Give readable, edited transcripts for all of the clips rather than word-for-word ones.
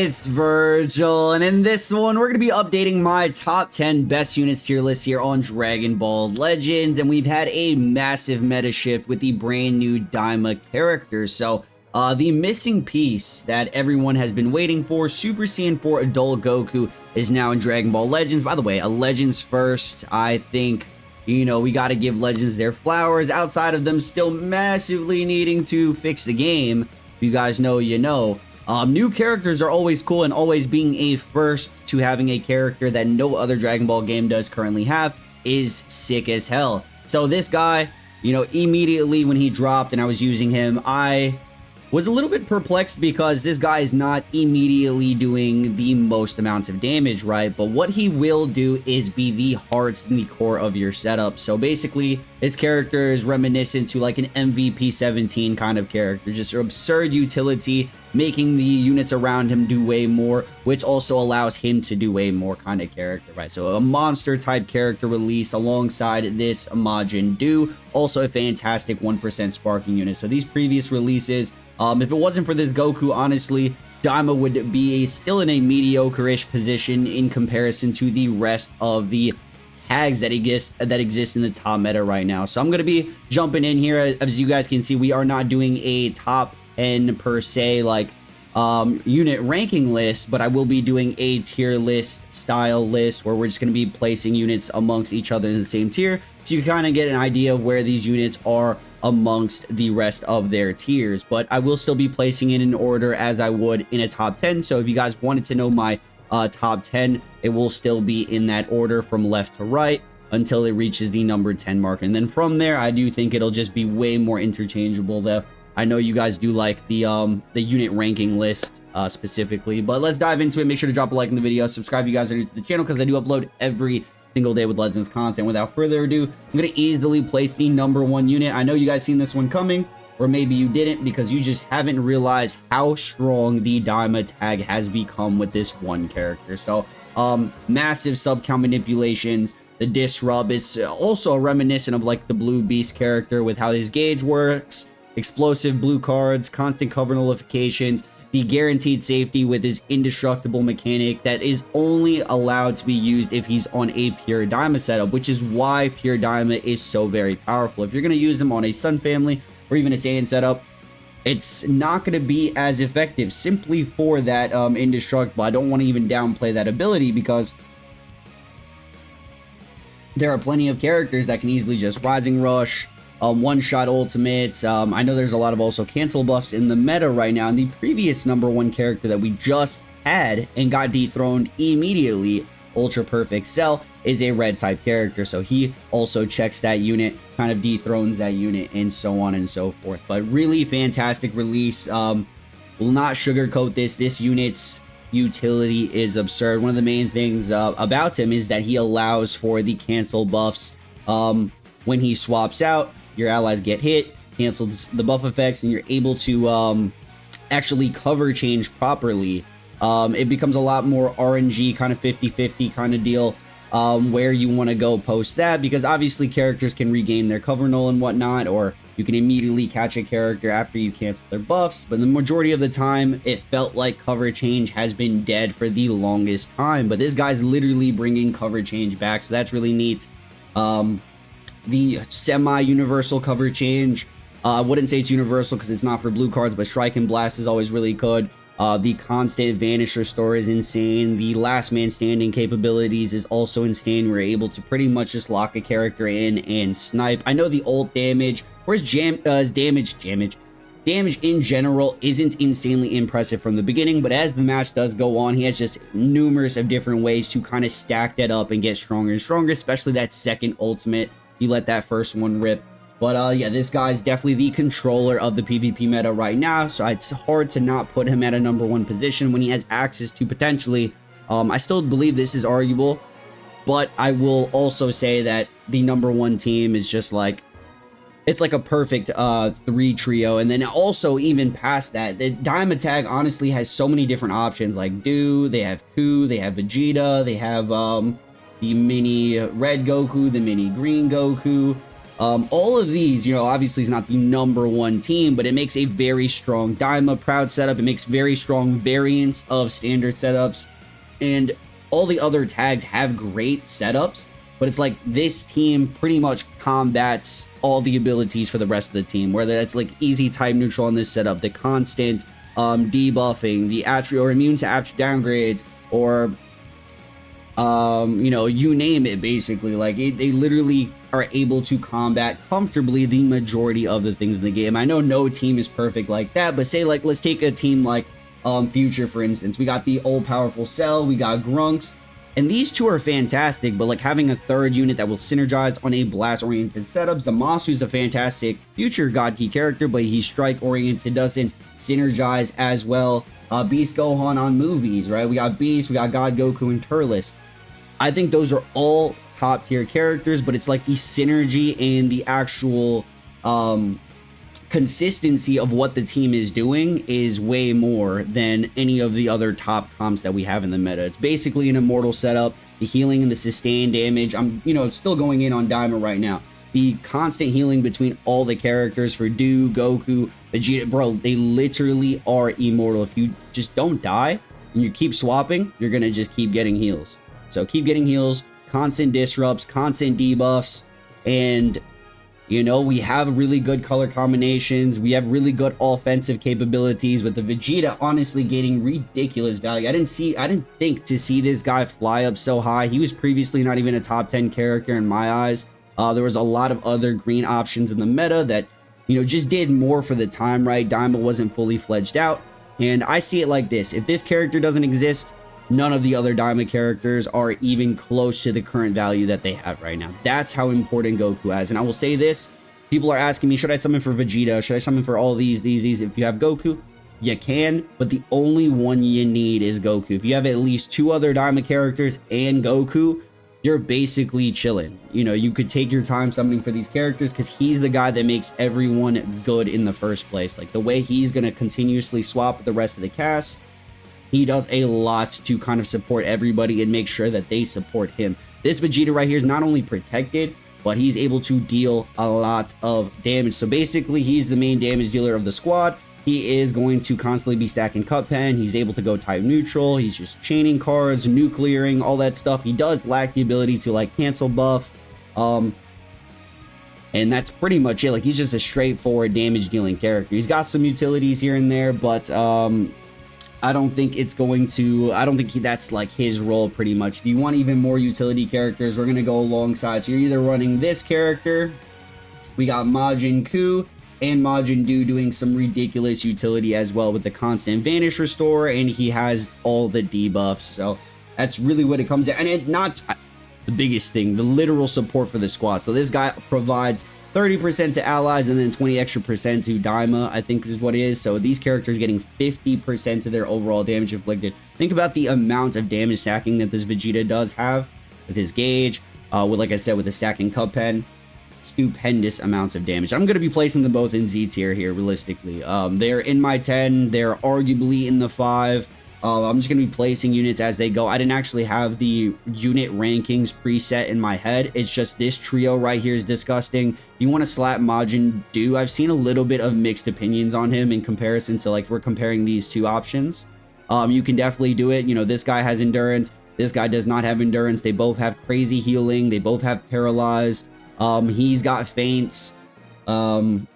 It's Vergil, and in this one, we're going to be updating my top 10 best units tier list here on Dragon Ball Legends, and we've had a massive meta shift with the brand new Daima characters. So, the missing piece that everyone has been waiting for, Super Saiyan 4 Adult Goku, is now in Dragon Ball Legends. By the way, a Legends first. I think, you know, we got to give Legends their flowers outside of them still massively needing to fix the game. If you guys know, you know. New characters are always cool, and always being a first to having a character that no other Dragon Ball game does currently have is sick as hell. So this guy, you know, immediately when he dropped and I was using him, I was a little bit perplexed because this guy is not immediately doing the most amount of damage, right? But what he will do is be the heart and the core of your setup. So basically, his character is reminiscent to like an MVP 17 kind of character, just absurd utility, making the units around him do way more, which also allows him to do way more kind of character, right? So a monster type character release alongside this Majin Do, also a fantastic 1% sparking unit. So these previous releases, if it wasn't for this Goku, honestly, Daima would be still in a mediocre-ish position in comparison to the rest of the tags that exist in the top meta right now. So I'm going to be jumping in here. As you guys can see, we are not doing a top 10 per se, like unit ranking list, but I will be doing a tier list style list where we're just going to be placing units amongst each other in the same tier, so you kind of get an idea of where these units are amongst the rest of their tiers. But I will still be placing it in order as I would in a top 10. So if you guys wanted to know my top 10, it will still be in that order from left to right until it reaches the number 10 mark, and then from there I do think it'll just be way more interchangeable. Though I know you guys do like the unit ranking list specifically, but let's dive into it. Make sure to drop a like in the video, subscribe if you guys are new to the channel, because I do upload every single day with Legends content. Without further ado, I'm going to easily place the number 1 unit. I know you guys seen this one coming, or maybe you didn't, because you just haven't realized how strong the Daima tag has become with this one character. So massive sub count manipulations. The disrupt is also reminiscent of like the Blue Beast character with how his gauge works. Explosive blue cards, constant cover nullifications, the guaranteed safety with his indestructible mechanic that is only allowed to be used if he's on a pure Daima setup, which is why pure Daima is so very powerful. If you're going to use him on a Sun family or even a Saiyan setup, it's not going to be as effective simply for that indestructible. I don't want to even downplay that ability, because there are plenty of characters that can easily just Rising Rush, one-shot ultimates. I know there's a lot of also cancel buffs in the meta right now, and the previous number 1 character that we just had and got dethroned immediately, Ultra Perfect Cell, is a red type character, so he also checks that unit, kind of dethrones that unit, and so on and so forth. But really fantastic release. Will not sugarcoat this unit's utility is absurd. One of the main things about him is that he allows for the cancel buffs. When he swaps out, your allies get hit, cancels the buff effects, and you're able to actually cover change properly. It becomes a lot more RNG, kind of 50-50 kind of deal, where you want to go post that, because obviously characters can regain their cover null and whatnot, or you can immediately catch a character after you cancel their buffs. But the majority of the time, it felt like cover change has been dead for the longest time, but this guy's literally bringing cover change back, so that's really neat. The semi-universal cover change, I wouldn't say it's universal because it's not for blue cards, but Strike and Blast is always really good. The constant Vanish Restore is insane. The Last Man Standing capabilities is also insane. We're able to pretty much just lock a character in and snipe. I know the ult damage, or his damage in general isn't insanely impressive from the beginning, but as the match does go on, he has just numerous of different ways to kind of stack that up and get stronger and stronger, especially that second ultimate. You let that first one rip. But yeah, this guy's definitely the controller of the PvP meta right now, so it's hard to not put him at a number 1 position when he has access to potentially, I still believe this is arguable, but I will also say that the number 1 team is just like, it's like a perfect 3 trio. And then also even past that, the Daima tag honestly has so many different options, like Do, they have Ku, they have Vegeta, they have the mini red Goku, the mini green Goku. All of these, you know, obviously is not the #1 team, but it makes a very strong Daima Proud setup. It makes very strong variants of standard setups, and all the other tags have great setups, but it's like this team pretty much combats all the abilities for the rest of the team, whether that's like easy type neutral on this setup, the constant debuffing, the attribute or immune to attribute downgrades, or you know, you name it, basically. Like they literally are able to combat comfortably the majority of the things in the game. I know no team is perfect like that, but say like, let's take a team like Future, for instance. We got the all powerful Cell, we got Grunks, and these two are fantastic, but like having a third unit that will synergize on a blast oriented setup. Zamasu's a fantastic Future God Key character, but he's strike oriented, doesn't synergize as well. Beast Gohan on movies, right? We got Beast, we got God Goku, and Turles. I think those are all top tier characters, but it's like the synergy and the actual consistency of what the team is doing is way more than any of the other top comps that we have in the meta. It's basically an immortal setup, the healing and the sustained damage. I'm, you know, still going in on Daima right now. The constant healing between all the characters for Goku, Vegeta, bro, they literally are immortal. If you just don't die and you keep swapping, you're gonna just keep getting heals. So keep getting heals, constant disrupts, constant debuffs, and you know, we have really good color combinations. We have really good offensive capabilities with the Vegeta honestly gaining ridiculous value. I didn't think to see this guy fly up so high. He was previously not even a top 10 character in my eyes. There was a lot of other green options in the meta that, you know, just did more for the time, right? Daima wasn't fully fledged out. And I see it like this. If this character doesn't exist, none of the other Daima characters are even close to the current value that they have right now. That's how important Goku is. And I will say this, people are asking me, should I summon for Vegeta? Should I summon for all these? If you have Goku, you can, but the only one you need is Goku. If you have at least 2 other Daima characters and Goku, you're basically chilling. You know, you could take your time summoning for these characters because he's the guy that makes everyone good in the first place. Like the way he's going to continuously swap with the rest of the cast, he does a lot to kind of support everybody and make sure that they support him. This Vegeta right here is not only protected, but he's able to deal a lot of damage. So basically, he's the main damage dealer of the squad. He is going to constantly be stacking Cut Pen. He's able to go type neutral. He's just chaining cards, nuclearing, all that stuff. He does lack the ability to like cancel buff. And that's pretty much it. Like he's just a straightforward damage dealing character. He's got some utilities here and there, but I don't think it's going to, I don't think that's like his role pretty much. If you want even more utility characters, we're going to go alongside. So you're either running this character, we got Majin Ku and Majin Du doing some ridiculous utility as well with the constant Vanish Restore, and he has all the debuffs. So that's really what it comes to. And it not the biggest thing, the literal support for the squad. So this guy provides 30% to allies and then 20% extra to Daima, I think is what it is. So these characters getting 50% of their overall damage inflicted. Think about the amount of damage stacking that this Vegeta does have with his gauge, with, like I said, with the stacking Cup Pen. Stupendous amounts of damage. I'm going to be placing them both in Z tier here, realistically. They're in my 10. They're arguably in the 5. I'm just going to be placing units as they go. I didn't actually have the unit rankings preset in my head. It's just this trio right here is disgusting. If you want to slap Majin Du, I've seen a little bit of mixed opinions on him in comparison to, like, we're comparing these 2 options. You can definitely do it. You know, this guy has endurance. This guy does not have endurance. They both have crazy healing. They both have paralyze. He's got feints. But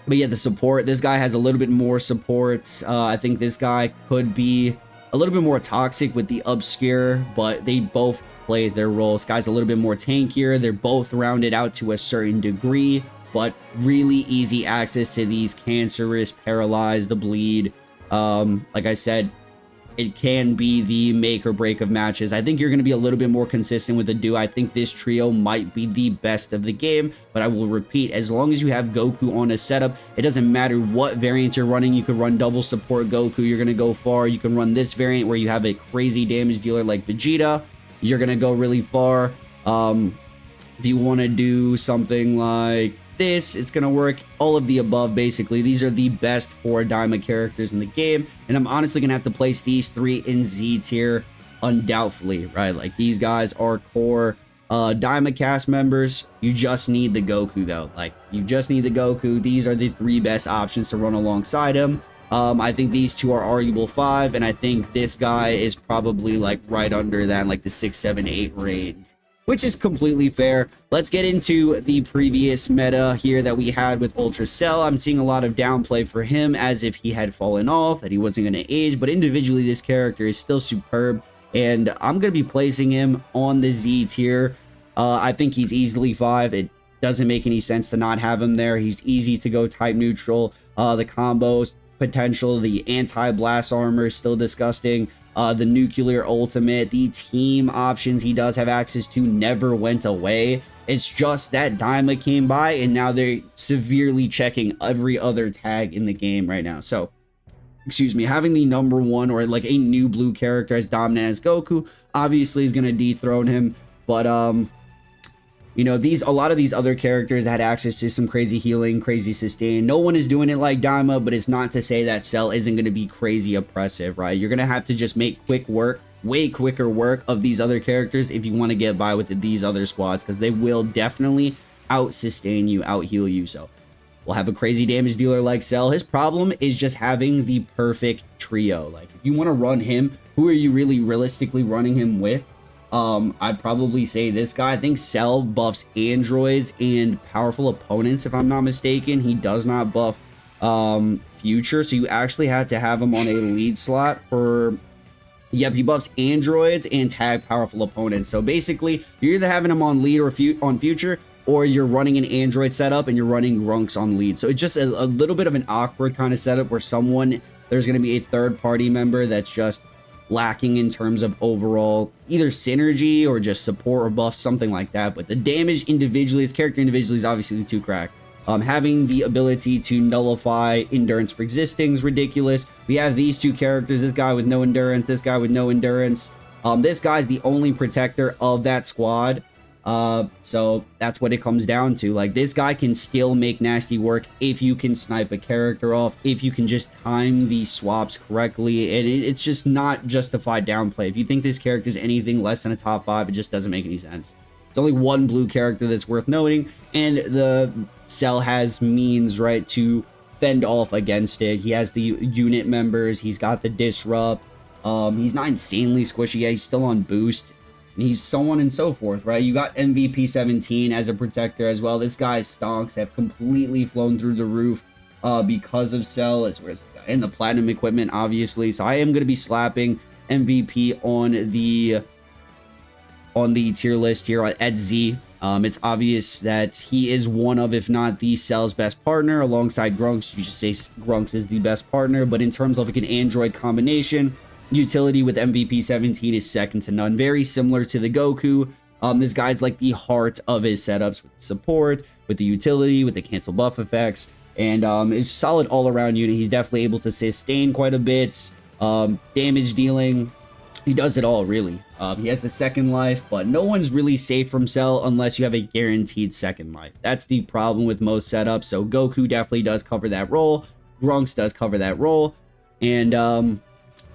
yeah, the support, this guy has a little bit more support. I think this guy could be a little bit more toxic with the obscure, but they both play their roles. This guy's a little bit more tankier. They're both rounded out to a certain degree, but really easy access to these cancerous, paralyzed, the bleed. Like I said, it can be the make or break of matches. I think you're going to be a little bit more consistent with the duo. I think this trio might be the best of the game, but I will repeat, as long as you have Goku on a setup, it doesn't matter what variant you're running. You could run double support Goku, you're going to go far. You can run this variant where you have a crazy damage dealer like Vegeta, you're going to go really far. If you want to do something like this, it's going to work. All of the above, basically. These are the best 4 Daima characters in the game, and I'm honestly going to have to place these 3 in Z tier undoubtedly, right? Like, these guys are core. Daima cast members, you just need the Goku though. Like, you just need the Goku. These are the 3 best options to run alongside him. I think these 2 are arguable 5, and I think this guy is probably like right under that, like the 6, 7, 8 range, which is completely fair. Let's get into the previous meta here that we had with Ultra Cell. I'm seeing a lot of downplay for him as if he had fallen off, that he wasn't going to age, but individually this character is still superb, and I'm going to be placing him on the Z tier. I think he's easily 5. It doesn't make any sense to not have him there. He's easy to go type neutral. The combos potential, the anti-blast armor is still disgusting. The nuclear ultimate, the team options he does have access to never went away. It's just that Daima came by and now they're severely checking every other tag in the game right now. So, excuse me, having the #1 or like a new blue character as dominant as Goku obviously is going to dethrone him. But, you know, a lot of these other characters had access to some crazy healing, crazy sustain. No one is doing it like Daima, but it's not to say that Cell isn't going to be crazy oppressive, right? You're going to have to just make quick work, way quicker work of these other characters if you want to get by with these other squads, because they will definitely out-sustain you, out-heal you. So we'll have a crazy damage dealer like Cell. His problem is just having the perfect trio. Like, if you want to run him, who are you really realistically running him with? I'd probably say this guy. I think Cell buffs androids and powerful opponents, if I'm not mistaken. He does not buff future, so you actually had to have him on a lead slot for... Yep, he buffs androids and tag powerful opponents. So basically, you're either having him on lead or on future, or you're running an android setup and you're running Grunks on lead. So it's just a little bit of an awkward kind of setup where there's going to be a third-party member that's just lacking in terms of overall either synergy or just support or buff, something like that. But the damage individually, his character individually, is obviously too cracked. Having the ability to nullify endurance for existing is ridiculous. We have these 2 characters, this guy with no endurance, this guy with no endurance. This guy's the only protector of that squad. So that's what it comes down to. Like, this guy can still make nasty work if you can snipe a character off, if you can just time the swaps correctly. And it's just not justified downplay. If you think this character is anything less than a top 5, it just doesn't make any sense. It's only one blue character that's worth noting, and the Cell has means, right, to fend off against it. He has the unit members, he's got the disrupt, he's not insanely squishy yet, he's still on boost. And he's so on and so forth, right? You got MVP 17 as a protector as well. This guy's stonks have completely flown through the roof because of Cell. Where's this guy? And the platinum equipment, obviously. So I am going to be slapping MVP on the tier list here at Z. It's obvious that he is one of, if not the Cell's best partner, alongside Grunks. You should say Grunks is the best partner, but in terms of like an android combination, utility with MVP 17 is second to none. Very similar to the Goku. This guy's like the heart of his setups, with support, with the utility, with the cancel buff effects, and is solid all around unit. He's definitely able to sustain quite a bit, damage dealing. He does it all, really. He has the second life, but no one's really safe from Cell unless you have a guaranteed second life. That's the problem with most setups. So Goku definitely does cover that role. Grunks does cover that role, and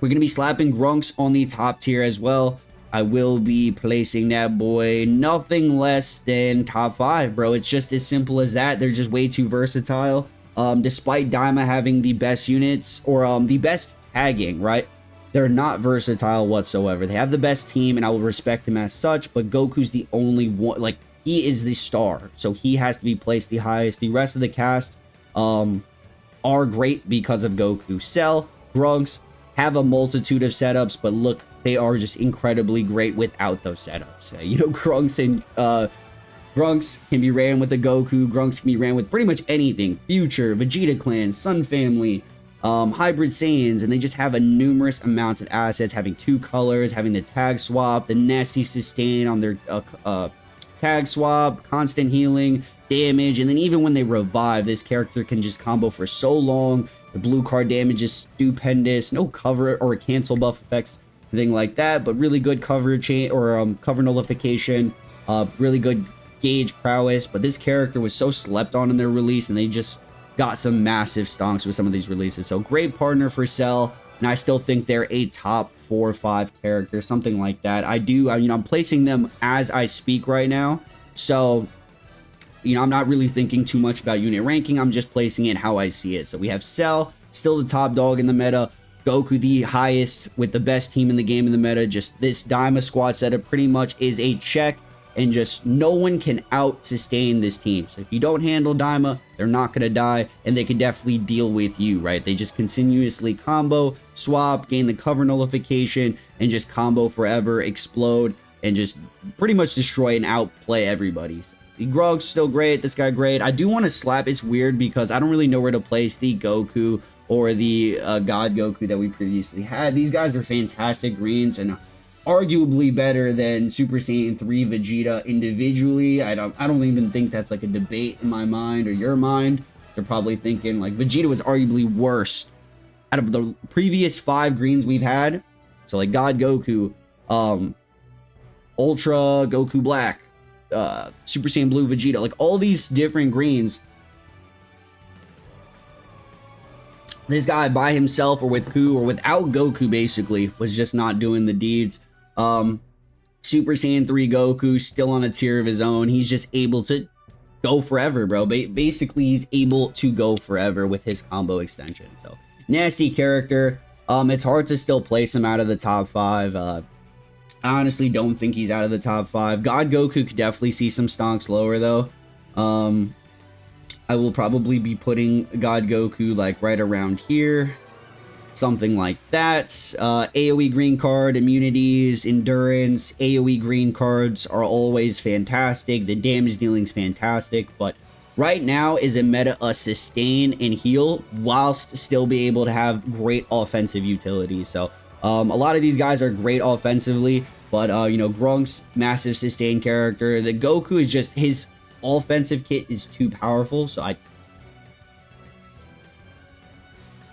we're going to be slapping Grunks on the top tier as well. I will be placing that boy nothing less than top 5, bro. It's just as simple as that. They're just way too versatile. Despite Daima having the best units, or the best tagging, right? They're not versatile whatsoever. They have the best team, and I will respect them as such, but Goku's the only one. Like, he is the star, so he has to be placed the highest. The rest of the cast are great because of Goku. Cell, Grunks have a multitude of setups, but look, they are just incredibly great without those setups. You know, Grunks can be ran with the Goku. Grunks can be ran with pretty much anything. Future, Vegeta Clan, Sun Family, Hybrid Saiyans, and they just have a numerous amount of assets, having 2 colors, having the tag swap, the nasty sustain on their tag swap, constant healing, damage, and then even when they revive, this character can just combo for so long. The blue card damage is stupendous. No cover or cancel buff effects, anything like that, but really good cover chain or cover nullification. Really good gauge prowess. But this character was so slept on in their release, and they just got some massive stonks with some of these releases. So great partner for Cell. and I still think they're a top 4 or 5 character, something like that. I'm placing them as I speak right now, so I'm not really thinking too much about unit ranking. I'm just placing it how I see it. So we have Cell, still the top dog in the meta. Goku, the highest with the best team in the game in the meta. Just this Daima squad setup pretty much is a check, and just no one can out-sustain this team. So if you don't handle Daima, they're not going to die, and they can definitely deal with you, right? They just continuously combo, swap, gain the cover nullification, and just combo forever, explode, and just pretty much destroy and outplay everybody. So the Grog's still great, this guy great. I do want to slap, it's weird because I don't really know where to place the Goku or the God Goku that we previously had. These guys are fantastic greens and arguably better than Super Saiyan 3 Vegeta individually. I don't even think that's like a debate in my mind or your mind. They're probably thinking like Vegeta was arguably worse out of the previous 5 greens we've had. So like God Goku, Ultra Goku Black, Super Saiyan Blue Vegeta, like all these different greens. This guy by himself or with Ku or without Goku basically was just not doing the deeds. Super Saiyan 3 Goku still on a tier of his own. He's just able to go forever, bro. Basically, he's able to go forever with his combo extension. So, nasty character. It's hard to still place him out of the top 5. I honestly don't think he's out of the top 5. God Goku could definitely see some stonks lower, though. I will probably be putting God Goku, like, right around here. Something like that. AoE green card, immunities, endurance, AoE green cards are always fantastic. The damage dealing's fantastic, but right now is a meta a sustain and heal whilst still being able to have great offensive utility. So a lot of these guys are great offensively, but Grunk's massive sustain character. The Goku is just, his offensive kit is too powerful, so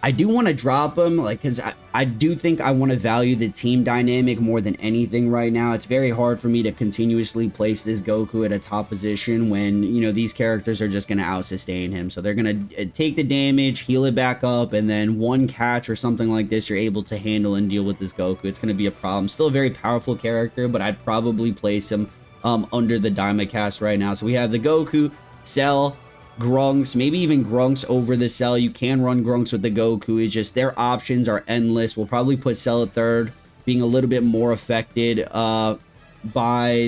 I do want to drop him, like, because I do think I want to value the team dynamic more than anything right now. It's very hard for me to continuously place this Goku at a top position when, these characters are just going to out-sustain him. So they're going to take the damage, heal it back up, and then one catch or something like this, you're able to handle and deal with this Goku. It's going to be a problem. Still a very powerful character, but I'd probably place him under the Daima cast right now. So we have the Goku, Cell, Grunks, maybe even Grunks over the Cell. You can run Grunks with the Goku. It's just their options are endless. We'll probably put Cell at third, being a little bit more affected by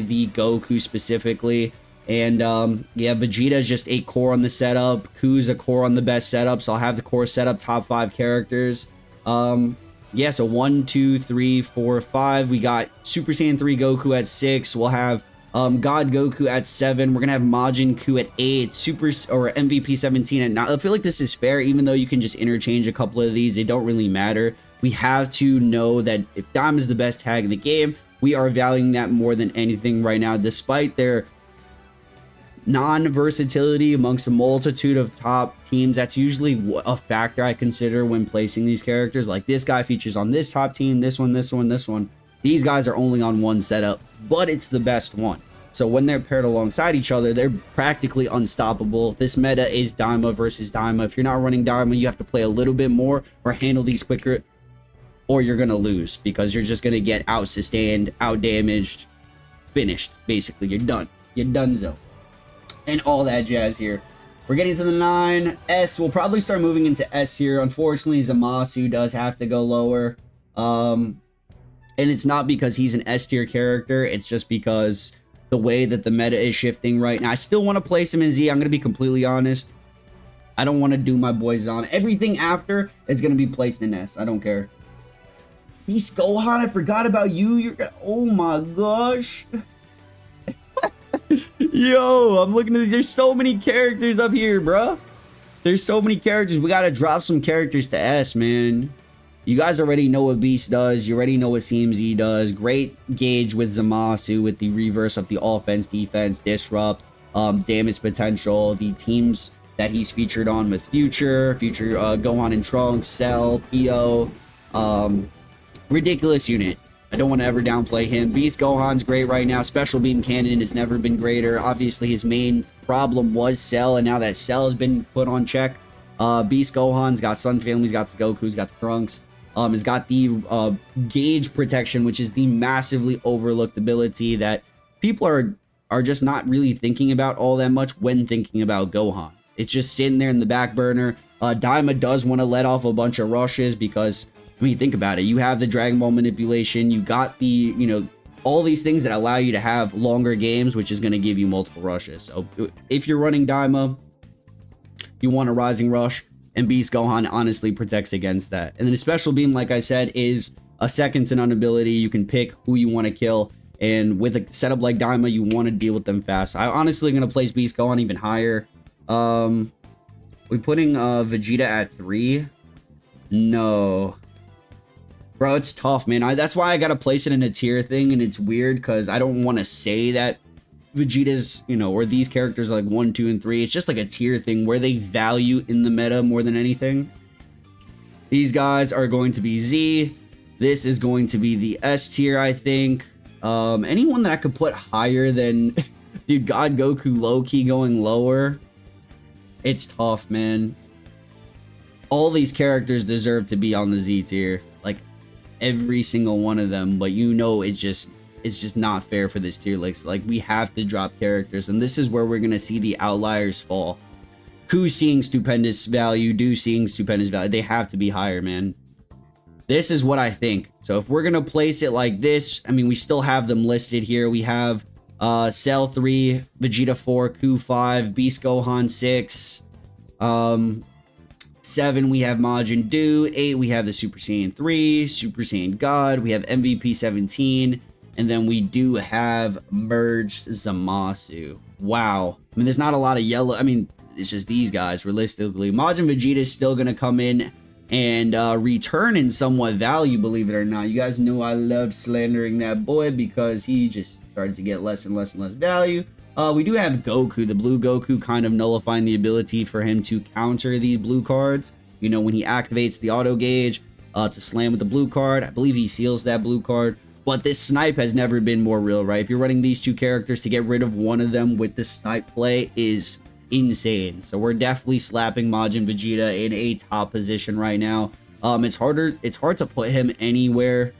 the Goku specifically. And yeah, Vegeta's just a core on the setup. Ku's a core on the best setup. So I'll have the core setup, top 5 characters. Yeah, so 1, 2, 3, 4, 5. We got Super Saiyan 3 Goku at 6. We'll have God Goku at 7. We're gonna have Majin Ku at 8. MVP 17 at 9. I feel like this is fair, even though you can just interchange a couple of these. They don't really matter. We have to know that if Daima is the best tag in the game, we are valuing that more than anything right now, despite their non-versatility amongst a multitude of top teams. That's usually a factor I consider when placing these characters. Like, this guy features on this top team, this one, this one, this one. These guys are only on one setup, but it's the best one. So when they're paired alongside each other, they're practically unstoppable. This meta is Daima versus Daima. If you're not running Daima, you have to play a little bit more or handle these quicker, or you're going to lose because you're just going to get out-sustained, out-damaged, finished. Basically, you're done. You're donezo. And all that jazz here. We're getting to the 9. S, we'll probably start moving into S here. Unfortunately, Zamasu does have to go lower. And it's not because he's an S tier character. It's just because the way that the meta is shifting right now. I still want to place him in Z. I'm going to be completely honest. I don't want to do my boy Zom. Everything after is going to be placed in S. I don't care. Beast Gohan, I forgot about you. You're gonna... Oh my gosh. Yo, I'm looking at... There's so many characters up here, bruh. There's so many characters. We got to drop some characters to S, man. You guys already know what Beast does. You already know what CMZ does. Great gauge with Zamasu with the reverse of the offense, defense, disrupt, damage potential, the teams that he's featured on with Future, Gohan and Trunks, Cell, Pio. Ridiculous unit. I don't want to ever downplay him. Beast Gohan's great right now. Special Beam Cannon has never been greater. Obviously, his main problem was Cell, and now that Cell has been put on check, Beast Gohan's got Sun Family's got the Goku's got the Trunks. It's got the gauge protection, which is the massively overlooked ability that people are just not really thinking about all that much when thinking about Gohan. It's just sitting there in the back burner. Daima does want to let off a bunch of rushes because, I mean, think about it. You have the Dragon Ball manipulation. You got the, you know, all these things that allow you to have longer games, which is going to give you multiple rushes. So if you're running Daima, you want a Rising Rush, and Beast Gohan honestly protects against that. And then a Special Beam, like I said, is a second to none ability. You can pick who you want to kill. And with a setup like Daima, you want to deal with them fast. I honestly going to place Beast Gohan even higher. We putting Vegeta at 3? No. Bro, it's tough, man. That's why I got to place it in a tier thing. And it's weird because I don't want to say that Vegeta's, you know, or these characters are like 1, 2, and 3. It's just like a tier thing where they value in the meta more than anything. These guys are going to be Z. This is going to be the S tier, I think. Anyone that I could put higher than dude, God Goku low-key going lower. It's tough, man. All these characters deserve to be on the Z tier. Like every single one of them, but you know it's just not fair for this tier list. Like we have to drop characters, and this is where we're gonna see the outliers fall. Ku seeing stupendous value, Do seeing stupendous value. They have to be higher, man. This is what I think. So if we're gonna place it like this, I mean, we still have them listed here. We have Cell 3, Vegeta 4, Ku 5, Beast Gohan 6, 7 we have Majin Do, 8 we have the Super Saiyan 3, Super Saiyan God, we have MVP 17, and then we do have merged Zamasu. Wow. I mean, there's not a lot of yellow. I mean, it's just these guys, realistically. Majin Vegeta is still going to come in and return in somewhat value, believe it or not. You guys know I love slandering that boy because he just started to get less and less and less value. We do have Goku, the blue Goku, kind of nullifying the ability for him to counter these blue cards. You know, when he activates the auto gauge to slam with the blue card, I believe he seals that blue card. But this snipe has never been more real, right? If you're running these two characters, to get rid of one of them with the snipe play is insane. So we're definitely slapping Majin Vegeta in a top position right now. It's hard to put him anywhere.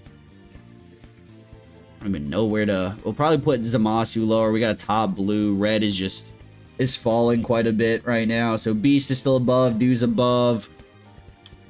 I don't even know where to. We'll probably put Zamasu lower. We got a top blue. Red is falling quite a bit right now. So Beast is still above. Do's above.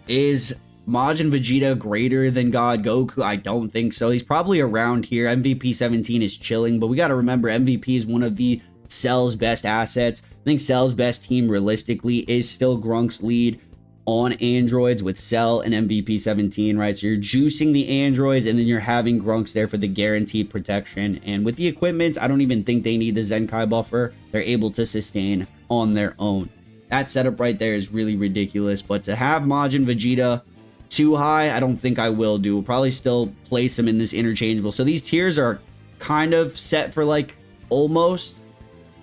Is Majin Vegeta greater than God Goku? I don't think so. He's probably around here. MVP 17 is chilling, but we got to remember MVP is one of the Cell's best assets. I think Cell's best team realistically is still Grunk's lead on androids with Cell and MVP 17, right? So you're juicing the androids and then you're having Grunks there for the guaranteed protection. And with the equipment, I don't even think they need the Zenkai buffer. They're able to sustain on their own. That setup right there is really ridiculous. But to have Majin Vegeta too high, I don't think I will do. We'll probably still place them in this interchangeable. So these tiers are kind of set for like almost.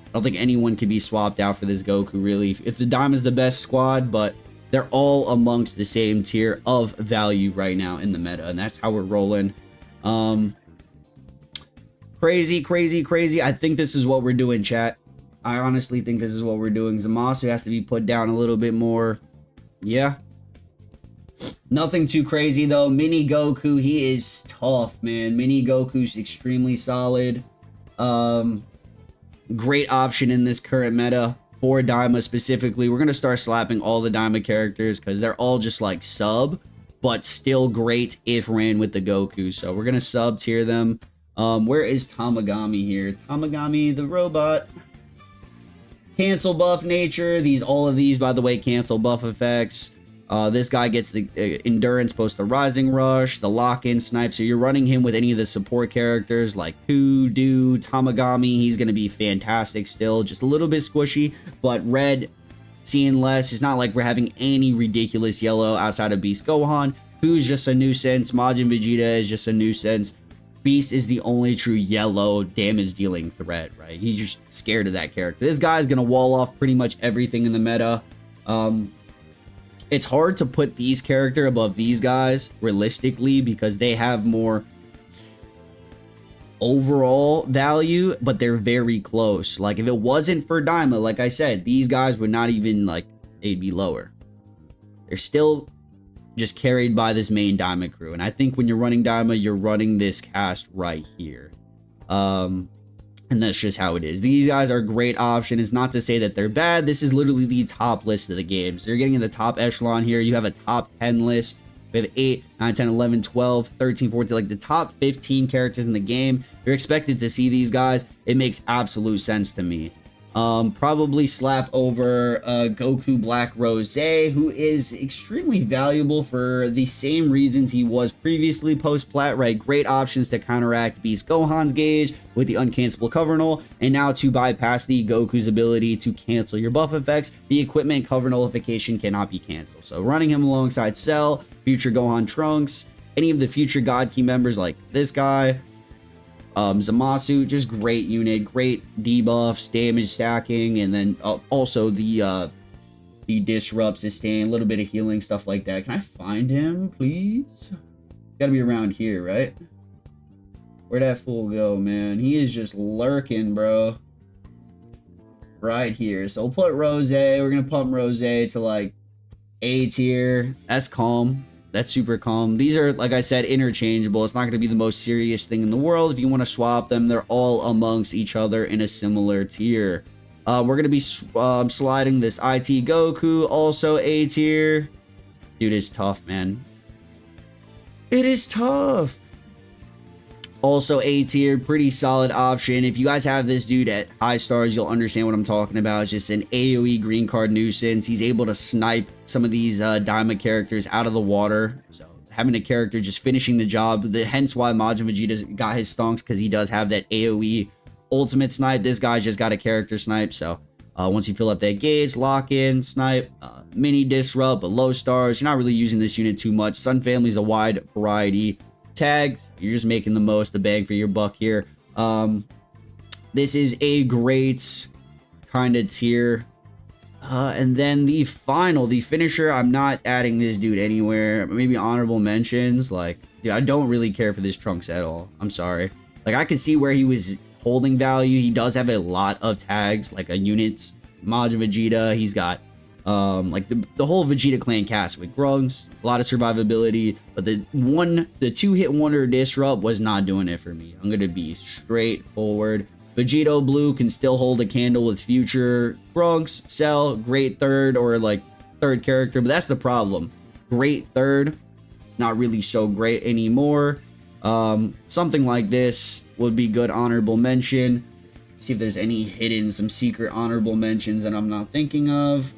I don't think anyone can be swapped out for this Goku, really. If the Daima is the best squad, but they're all amongst the same tier of value right now in the meta, and that's how we're rolling. Crazy, crazy, crazy. I think this is what we're doing, chat. I honestly think this is what we're doing. Zamasu has to be put down a little bit more. Yeah. Nothing too crazy, though. Mini Goku, he is tough, man. Mini Goku's extremely solid. Great option in this current meta for Daima specifically. We're going to start slapping all the Daima characters because they're all just like sub, but still great if ran with the Goku. So we're going to sub tier them. Where is Tamagami here? Tamagami the robot. Cancel buff nature. All of these, by the way, cancel buff effects. This guy gets the endurance post the Rising Rush, the lock-in snipe. So you're running him with any of the support characters like Ku, Do, Tamagami. He's going to be fantastic still. Just a little bit squishy, but red, seeing less. It's not like we're having any ridiculous yellow outside of Beast Gohan. Ku's just a nuisance. Majin Vegeta is just a nuisance. Beast is the only true yellow damage dealing threat, right? He's just scared of that character. This guy's going to wall off pretty much everything in the meta. It's hard to put these characters above these guys realistically because they have more overall value, but they're very close. Like if it wasn't for Daima, like I said, these guys would not even like, they'd be lower. They're still just carried by this main Daima crew. And I think when you're running Daima, you're running this cast right here. And that's just how it is. These guys are a great option. It's not to say that they're bad. This is literally the top list of the game. So you're getting in the top echelon here. You have a top 10 list. We have 8, 9, 10, 11, 12, 13, 14, like the top 15 characters in the game. You're expected to see these guys. It makes absolute sense to me. Probably slap over Goku Black Rose, who is extremely valuable for the same reasons he was previously post-plat, right? Great options to counteract Beast Gohan's gauge with the uncancelable cover null, and now to bypass the Goku's ability to cancel your buff effects, the equipment cover nullification cannot be canceled. So running him alongside Cell, future Gohan Trunks, any of the future God Key members like this guy, Zamasu, just great unit, great debuffs, damage stacking, and then also the disrupt, sustain, a little bit of healing, stuff like that. Can I find him, please? Gotta be around here, right? Where'd that fool go, man? He is just lurking, bro. Right here. So we'll put Rose. We're gonna pump Rose to like A tier. That's calm. That's super calm. These are, like I said, interchangeable. It's not going to be the most serious thing in the world. If you want to swap them, they're all amongst each other in a similar tier. We're going to be sliding this IT Goku, also A tier. Dude, it's tough, man. It is tough. Also A tier, pretty solid option. If you guys have this dude at high stars, you'll understand what I'm talking about. It's just an AoE green card nuisance. He's able to snipe some of these Daima characters out of the water. So having a character just finishing the job, hence why Majin Vegeta got his stonks, because he does have that AoE ultimate snipe. This guy's just got a character snipe. So once you fill up that gauge, lock in, snipe, mini disrupt, but low stars. You're not really using this unit too much. Sun Family's a wide variety. Tags, you're just making the most, the bang for your buck here. This is a great kind of tier. And then the finisher, I'm not adding this dude anywhere. Maybe honorable mentions. Like, dude, I don't really care for this Trunks at all. I'm sorry. Like, I could see where he was holding value. He does have a lot of tags, like a unit Majin Vegeta. He's got like the whole Vegeta clan cast with Grunts, a lot of survivability, but the 2-hit wonder disrupt was not doing it for me. I'm gonna be straightforward. Vegito Blue can still hold a candle with future Grunts, Cell, great third or like third character, but that's the problem. Great third, not really so great anymore. Something like this would be good honorable mention. See if there's any hidden, some secret honorable mentions that I'm not thinking of.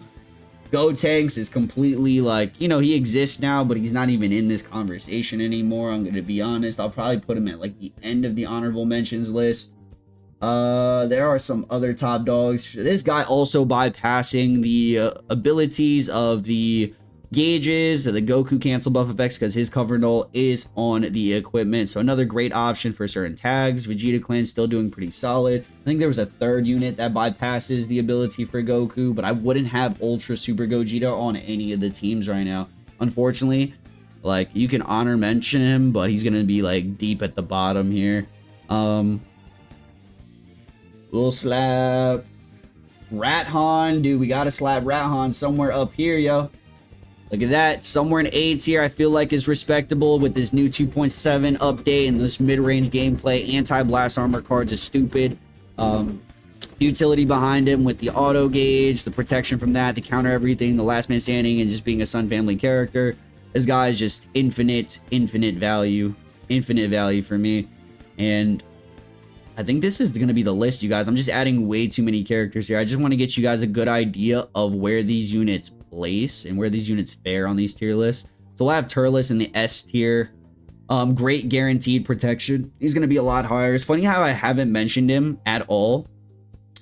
Gotenks is completely like, you know, he exists now, but he's not even in this conversation anymore. I'm going to be honest. I'll probably put him at like the end of the honorable mentions list. There are some other top dogs. This guy also bypassing the abilities of the gauges, the Goku cancel buff effects, because his cover null is on the equipment. So another great option for certain tags. Vegeta clan still doing pretty solid. I think there was a third unit that bypasses the ability for Goku, but I wouldn't have Ultra Super Gogeta on any of the teams right now. Unfortunately, like, you can honor mention him, but he's gonna be like deep at the bottom here. We'll slap Rathan. Dude, we gotta slap Rathan somewhere up here, yo. Look at that. Somewhere in A tier, I feel like is respectable with this new 2.7 update and this mid-range gameplay. Anti-blast armor cards is stupid. Utility behind him with the auto gauge, the protection from that, the counter everything, the last man standing, and just being a Sun Family character. This guy is just infinite value. Infinite value for me. And I think this is going to be the list, you guys. I'm just adding way too many characters here. I just want to get you guys a good idea of where these units place and where these units fare on these tier lists. So we'll have Turles in the S tier. Great guaranteed protection. He's going to be a lot higher. It's funny how I haven't mentioned him at all,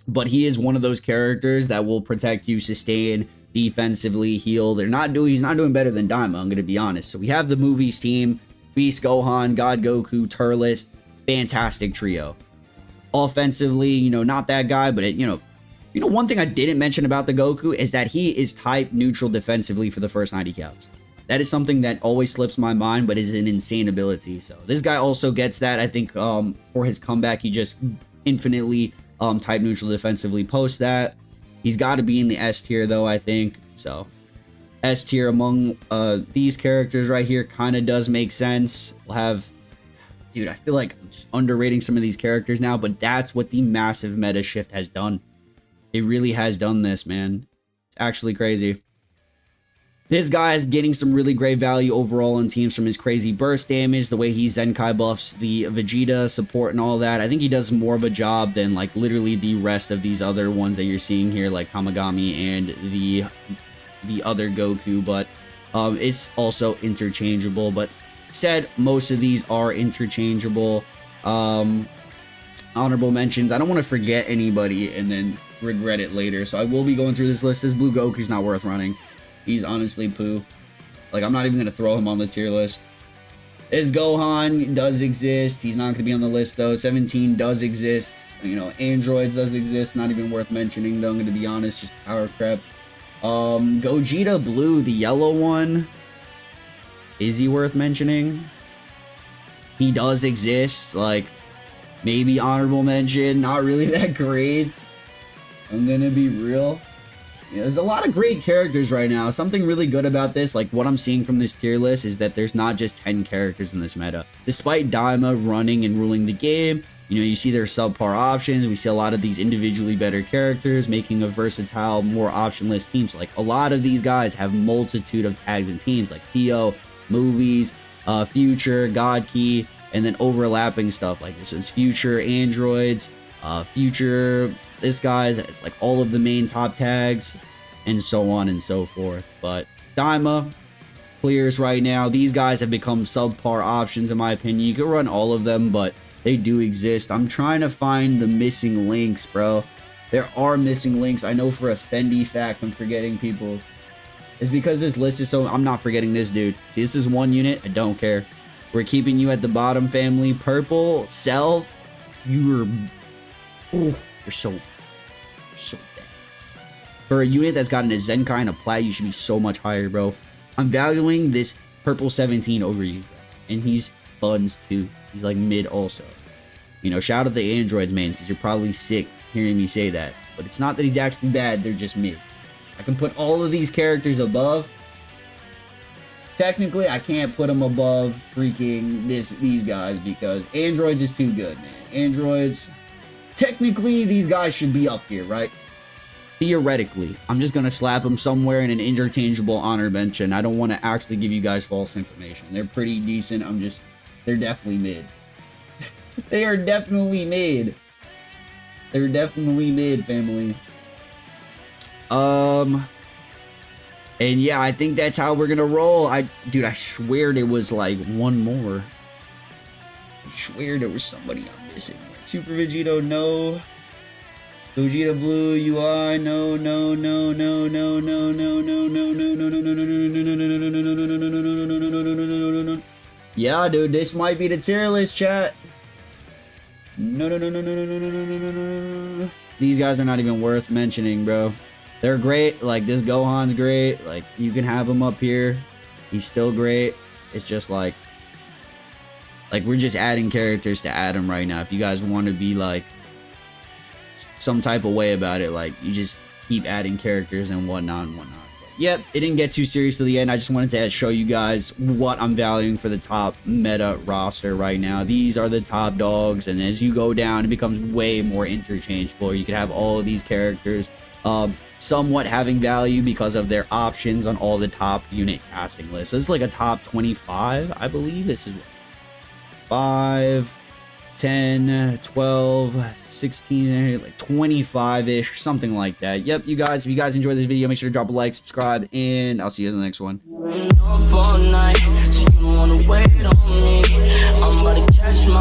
but he is one of those characters that will protect you, sustain, defensively, heal. He's not doing better than Daima, I'm going to be honest. So we have the movies team, Beast Gohan, God Goku, Turles, fantastic trio. Offensively, you know, not that guy, but it, you know, one thing I didn't mention about the Goku is that he is type neutral defensively for the first 90 counts. That is something that always slips my mind, but is an insane ability. So this guy also gets that. I think for his comeback, he just infinitely type neutral defensively post that. He's got to be in the S tier though, I think. So S tier among these characters right here kind of does make sense. We'll have, dude, I feel like I'm just underrating some of these characters now, but that's what the massive meta shift has done. It really has done this, man. It's actually crazy. This guy is getting some really great value overall on teams from his crazy burst damage, the way he Zenkai buffs the Vegeta support and all that. I think he does more of a job than like literally the rest of these other ones that you're seeing here, like Tamagami and the other Goku, but it's also interchangeable. But said, most of these are interchangeable. Honorable mentions, I don't want to forget anybody and then regret it later, so I will be going through this list. This blue Goku's not worth running. He's honestly poo. Like, I'm not even gonna throw him on the tier list. His Gohan does exist. He's not gonna be on the list though. 17 does exist. You know, androids does exist. Not even worth mentioning though, I'm gonna be honest, just power crap. Gogeta Blue, the yellow one, is he worth mentioning? He does exist. Like, maybe honorable mention, not really that great. I'm gonna be real. Yeah, there's a lot of great characters right now. Something really good about this, like what I'm seeing from this tier list, is that there's not just 10 characters in this meta. Despite Daima running and ruling the game, you know, you see their subpar options. We see a lot of these individually better characters making a versatile, more optionless teams. Like, a lot of these guys have multitude of tags and teams, like Theo, Movies, Future, God Key, and then overlapping stuff. Like, this is Future Androids, Future, this guy's, it's like all of the main top tags, and so on and so forth. But Daima clears right now. These guys have become subpar options in my opinion. You could run all of them, but they do exist. I'm trying to find the missing links, bro. There are missing links. I know for a Fendi fact I'm forgetting people. It's because this list is so... I'm not forgetting this dude. See, this is one unit. I don't care. We're keeping you at the bottom, family. Purple, Cell, you're... Oh, you're so bad. For a unit that's gotten a Zenkai and a Plat, you should be so much higher, bro. I'm valuing this purple 17 over you, bro. And he's buns too. He's like mid also. You know, shout out the androids, mains, because you're probably sick hearing me say that. But it's not that he's actually bad, they're just mid. I can put all of these characters above. Technically, I can't put them above freaking these guys, because androids is too good, man. Androids... Technically, these guys should be up here, right? Theoretically. I'm just going to slap them somewhere in an interchangeable honor mention. I don't want to actually give you guys false information. They're pretty decent. They're definitely mid. They are definitely mid. They're definitely mid, family. And yeah, I think that's how we're going to roll. Dude, I swear there was like one more. I swear there was somebody I'm missing. Super Vegito, no. Gogeta Blue, UI, no. Yeah, dude, this might be the tier list, chat. No. These guys are not even worth mentioning, bro. They're great. Like, this Gohan's great. Like, you can have him up here. He's still great. It's just like we're just adding characters to add him right now. If you guys want to be like some type of way about it, like, you just keep adding characters and whatnot and whatnot. But yep, it didn't get too serious to the end. I just wanted to show you guys what I'm valuing for the top meta roster right now. These are the top dogs, and as you go down, it becomes way more interchangeable. You can have all of these characters somewhat having value because of their options on all the top unit casting lists. So this is like a top 25, I believe. This is 5, 10, 12, 16, like 25-ish, something like that. Yep, you guys, if you guys enjoyed this video, make sure to drop a like, subscribe, and I'll see you guys in the next one. Up all night, so you don't wanna wait on me. I'm about to catch my